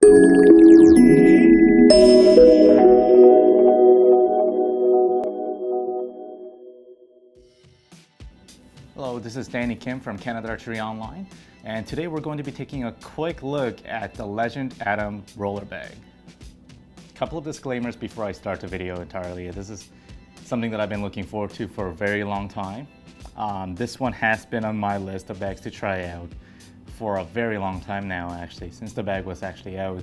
Hello, this is Danny Kim from Canada Archery Online, and today we're going to be taking a quick look at the Legend Atom roller bag. Couple of disclaimers before I start the video entirely. This is something that I've been looking forward to for a very long time. This one has been on my list of bags to try out for a very long time now, actually, since the bag was actually out.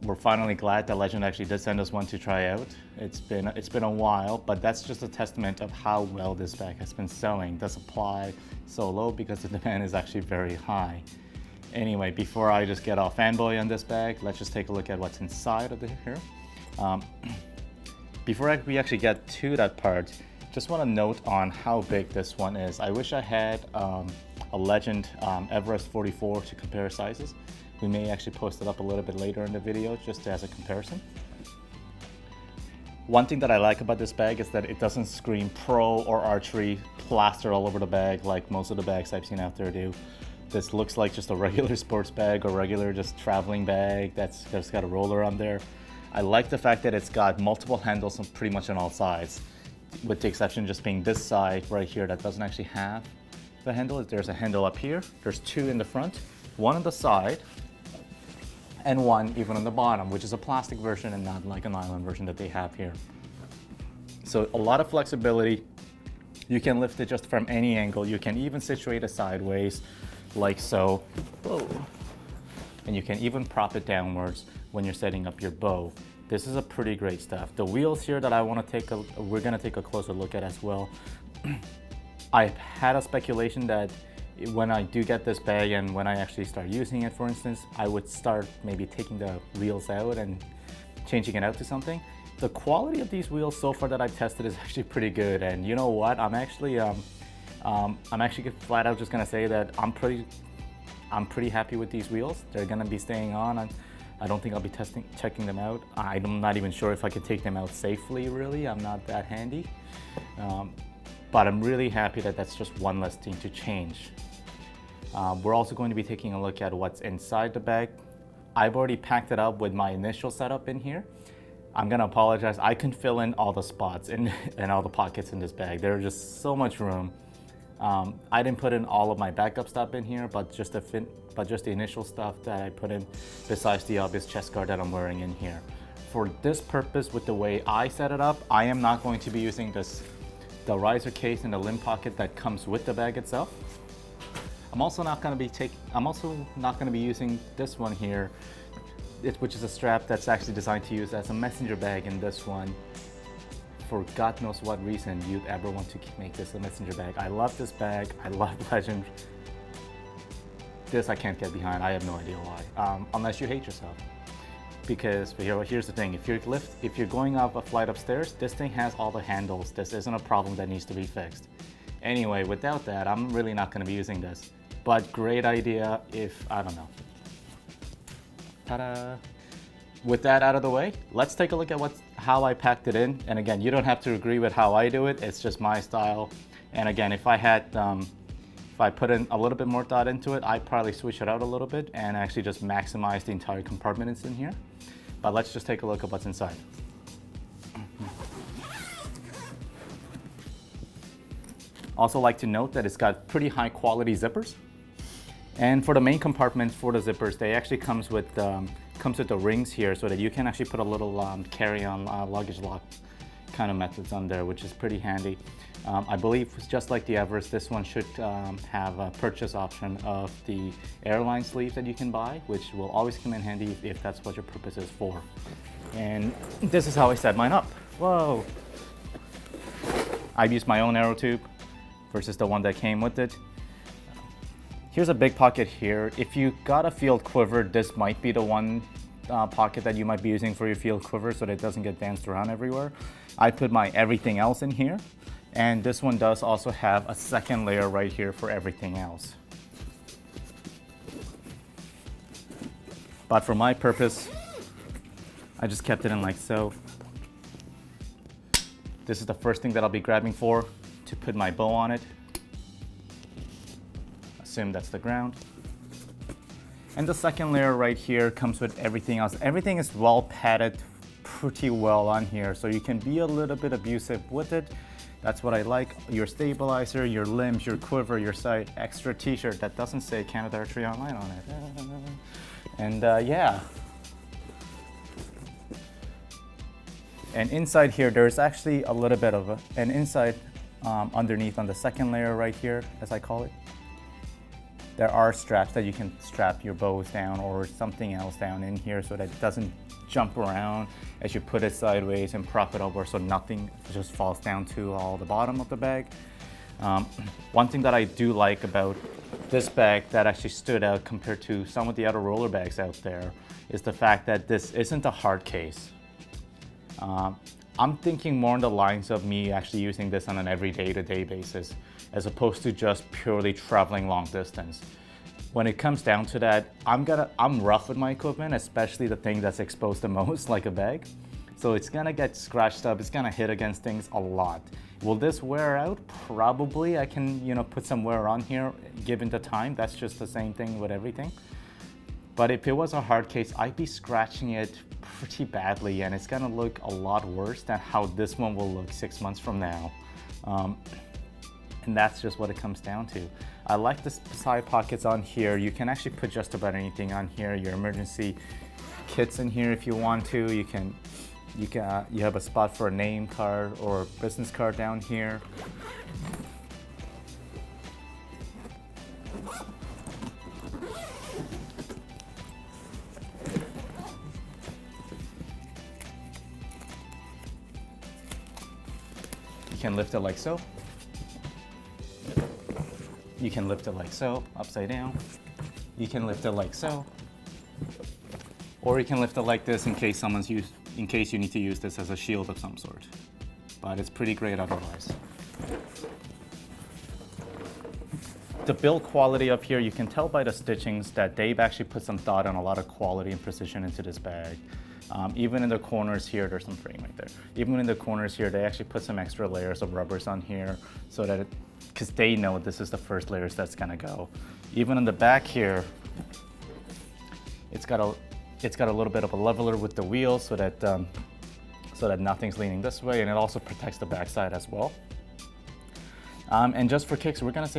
We're finally glad that Legend actually did send us one to try out. It's been a while, but that's just a testament of how well this bag has been selling. The supply so low because the demand is actually very high. Anyway, before I just get all fanboy on this bag, let's just take a look at what's inside of here. Before we actually get to that part, just want to note on how big this one is. I wish I had a Legend Everest 44 to compare sizes. We may actually post it up a little bit later in the video just as a comparison. One thing that I like about this bag is that it doesn't scream pro or archery plaster all over the bag like most of the bags I've seen out there do. This looks like just a regular sports bag or regular just traveling bag that's just got a roller on there. I like the fact that it's got multiple handles on pretty much on all sides, with the exception just being this side right here that doesn't actually have the handle. There's a handle up here, there's two in the front, one on the side, and one even on the bottom, which is a plastic version and not like a nylon version that they have here. So a lot of flexibility. You can lift it just from any angle. You can even situate it sideways like so. Whoa. And you can even prop it downwards when you're setting up your bow. This is a pretty great stuff. The wheels here that we're gonna take a closer look at as well. I've had a speculation that when I do get this bag and when I actually start using it, for instance, I would start maybe taking the wheels out and changing it out to something. The quality of these wheels so far that I've tested is actually pretty good, and you know what? I'm actually flat out just gonna say that I'm pretty happy with these wheels. They're gonna be staying on. I don't think I'll be checking them out. I'm not even sure if I can take them out safely. Really, I'm not that handy. But I'm really happy that that's just one less thing to change. We're also going to be taking a look at what's inside the bag. I've already packed it up with my initial setup in here. I'm gonna apologize. I can fill in all the spots and all the pockets in this bag. There's just so much room. I didn't put in all of my backup stuff in here, but just the initial stuff that I put in, besides the obvious chest guard that I'm wearing in here. For this purpose, with the way I set it up, I am not going to be using the riser case and the limb pocket that comes with the bag itself. I'm also not going to be using this one here, which is a strap that's actually designed to use as a messenger bag in this one. For God knows what reason you'd ever want to make this a messenger bag. I love this bag. I love Legend. This I can't get behind. I have no idea why, unless you hate yourself. Because here's the thing, if you're going up a flight upstairs, this thing has all the handles. This isn't a problem that needs to be fixed. Anyway, without that, I'm really not going to be using this. But great idea if, I don't know. Ta-da! With that out of the way, let's take a look at how I packed it in. And again, you don't have to agree with how I do it. It's just my style. And again, if I put in a little bit more thought into it, I'd probably switch it out a little bit and actually just maximize the entire compartment that's in here. But let's just take a look at what's inside. Also like to note that it's got pretty high quality zippers. And for the main compartment for the zippers, they actually comes with the rings here so that you can actually put a little carry-on luggage lock kind of methods on there, which is pretty handy. I believe just like the Everest, this one should have a purchase option of the airline sleeve that you can buy, which will always come in handy if that's what your purpose is for. And this is how I set mine up. Whoa! I've used my own arrow tube versus the one that came with it. Here's a big pocket here. If you got a field quiver, this might be the one pocket that you might be using for your field quiver so that it doesn't get danced around everywhere. I put my everything else in here, and this one does also have a second layer right here for everything else. But for my purpose, I just kept it in like so. This is the first thing that I'll be grabbing for to put my bow on it. Assume that's the ground. And the second layer right here comes with everything else. Everything is well padded pretty well on here, so you can be a little bit abusive with it. That's what I like. Your stabilizer, your limbs, your quiver, your sight, extra t-shirt that doesn't say Canada Archery Online on it. And yeah. And inside here, there's actually a little bit of an inside underneath on the second layer right here, as I call it. There are straps that you can strap your bows down or something else down in here so that it doesn't jump around as you put it sideways and prop it over so nothing just falls down to all the bottom of the bag. One thing that I do like about this bag that actually stood out compared to some of the other roller bags out there is the fact that this isn't a hard case. I'm thinking more on the lines of me actually using this on an everyday-to-day basis as opposed to just purely traveling long distance. When it comes down to that, I'm rough with my equipment, especially the thing that's exposed the most, like a bag. So it's gonna get scratched up, it's gonna hit against things a lot. Will this wear out? Probably. I can, put some wear on here given the time. That's just the same thing with everything. But if it was a hard case, I'd be scratching it pretty badly and it's gonna look a lot worse than how this one will look 6 months from now. And that's just what it comes down to. I like the side pockets on here. You can actually put just about anything on here. Your emergency kits in here if you want to. You have a spot for a name card or business card down here. You can lift it like so. You can lift it like so, upside down. You can lift it like so. Or you can lift it like this in case you need to use this as a shield of some sort. But it's pretty great otherwise. The build quality up here, you can tell by the stitchings that they've actually put some thought and a lot of quality and precision into this bag. Even in the corners here, there's some frame right there. Even in the corners here, they actually put some extra layers of rubbers on here so that because they know this is the first layers that's gonna go. Even in the back here, it's got a little bit of a leveler with the wheel so that nothing's leaning this way, and it also protects the backside as well. And just for kicks, we're just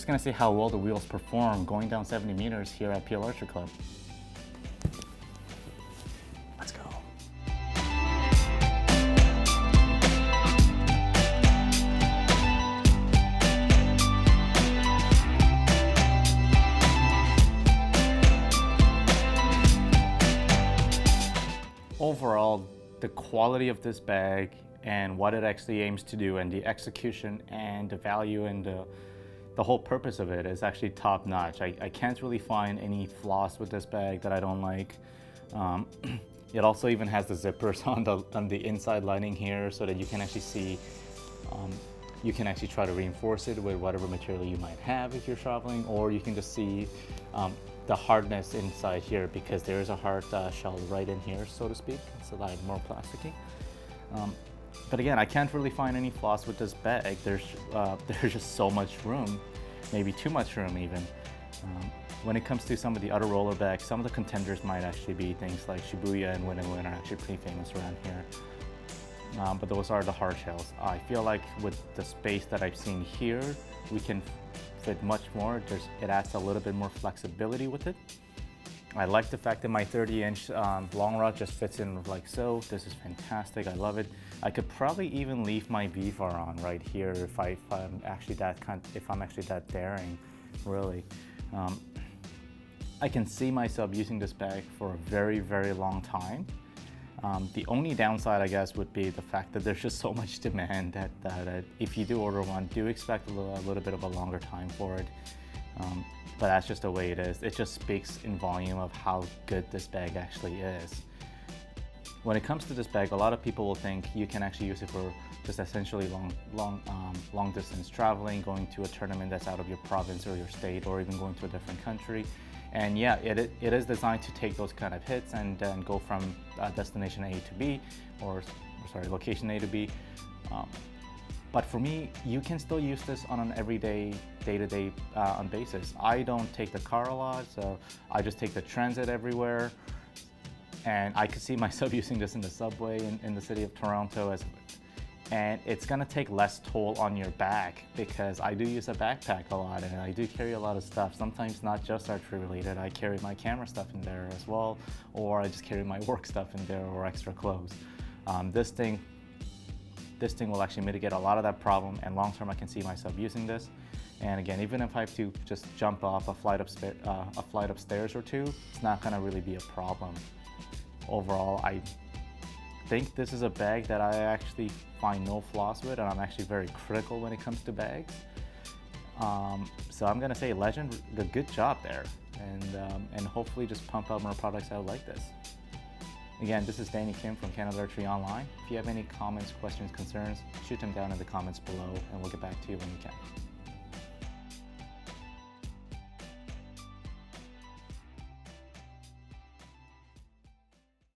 gonna see how well the wheels perform going down 70 meters here at PL Archery Club. Let's go. Overall, the quality of this bag and what it actually aims to do and the execution and the value and the whole purpose of it is actually top notch. I can't really find any flaws with this bag that I don't like. It also even has the zippers on the inside lining here so that you can actually see, you can actually try to reinforce it with whatever material you might have if you're traveling, or you can just see the hardness inside here because there is a hard shell right in here, so to speak. It's a lot more plasticky. But again, I can't really find any flaws with this bag. There's just so much room, maybe too much room even. When it comes to some of the other roller bags, some of the contenders might actually be things like Shibuya and Win and Win are actually pretty famous around here. But those are the hard shells. I feel like with the space that I've seen here, we can fit much more. It adds a little bit more flexibility with it. I like the fact that my 30-inch long rod just fits in like so. This is fantastic, I love it. I could probably even leave my V-Far on right here if I'm actually that daring, really. I can see myself using this bag for a very, very long time. The only downside, I guess, would be the fact that there's just so much demand that if you do order one, do expect a little bit of a longer time for it. But that's just the way it is. It just speaks in volume of how good this bag actually is. When it comes to this bag, a lot of people will think you can actually use it for just essentially long distance traveling, going to a tournament that's out of your province or your state, or even going to a different country. And yeah, it is designed to take those kind of hits and then go from destination A to B, or sorry, location A to B. But for me, you can still use this on an everyday, day-to-day basis. I don't take the car a lot, so I just take the transit everywhere. And I could see myself using this in the subway in the city of Toronto, and it's gonna take less toll on your back because I do use a backpack a lot and I do carry a lot of stuff. Sometimes not just archery related, I carry my camera stuff in there as well, or I just carry my work stuff in there or extra clothes. This thing will actually mitigate a lot of that problem, and long term I can see myself using this. And again, even if I have to just jump off a flight upstairs or two, it's not gonna really be a problem. Overall, I think this is a bag that I actually find no flaws with, and I'm actually very critical when it comes to bags. So I'm gonna say Legend, a good job there, and hopefully just pump out more products out like this. Again, this is Danny Kim from Canada Archery Online. If you have any comments, questions, concerns, shoot them down in the comments below and we'll get back to you when we can.